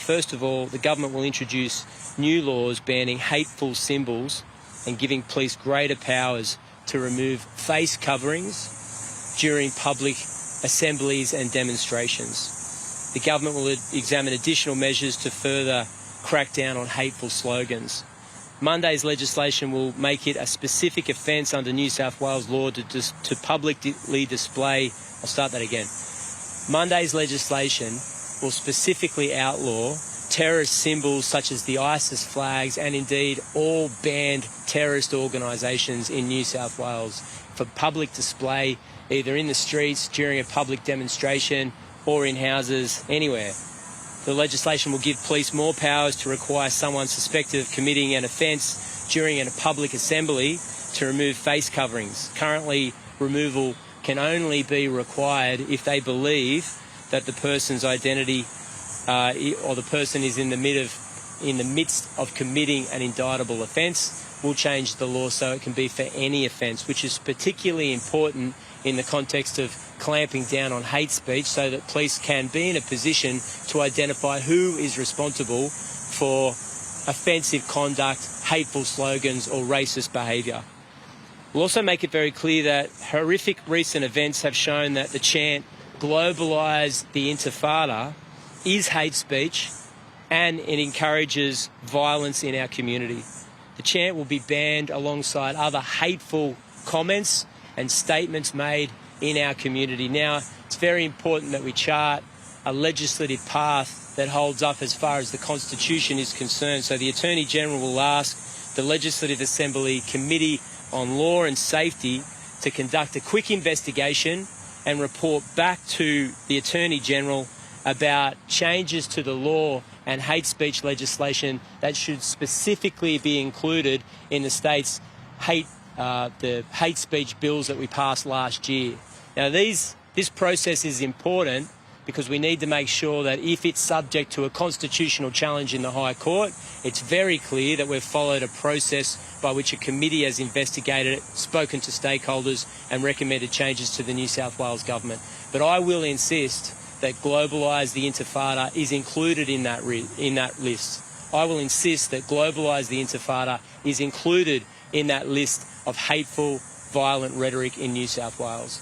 first of all, the government will introduce new laws banning hateful symbols and giving police greater powers to remove face coverings during public assemblies and demonstrations. The government will examine additional measures to further crack down on hateful slogans. Monday's legislation will make it a specific offence under New South Wales law to publicly display... I'll start that again. Monday's legislation will specifically outlaw terrorist symbols such as the ISIS flags and indeed all banned terrorist organisations in New South Wales for public display, either in the streets, during a public demonstration or in houses, anywhere. The legislation will give police more powers to require someone suspected of committing an offence during a public assembly to remove face coverings. Currently, removal can only be required if they believe that the person's identity or the person is in the midst of committing an indictable offence. We'll change the law so it can be for any offence, which is particularly important in the context of clamping down on hate speech so that police can be in a position to identify who is responsible for offensive conduct, hateful slogans or racist behaviour. We'll also make it very clear that horrific recent events have shown that the chant globalize the intifada is hate speech and it encourages violence in our community. The chant will be banned alongside other hateful comments and statements made in our community. Now, it's very important that we chart a legislative path that holds up as far as the Constitution is concerned. So the Attorney-General will ask the Legislative Assembly Committee on Law and Safety to conduct a quick investigation and report back to the Attorney-General about changes to the law and hate speech legislation that should specifically be included in the state's the hate speech bills that we passed last year. Now, this process is important because we need to make sure that if it's subject to a constitutional challenge in the High Court, it's very clear that we've followed a process by which a committee has investigated it, spoken to stakeholders and recommended changes to the New South Wales government. But I will insist that globalise the intifada is included in that list. I will insist that globalise the intifada is included in that list of hateful, violent rhetoric in New South Wales.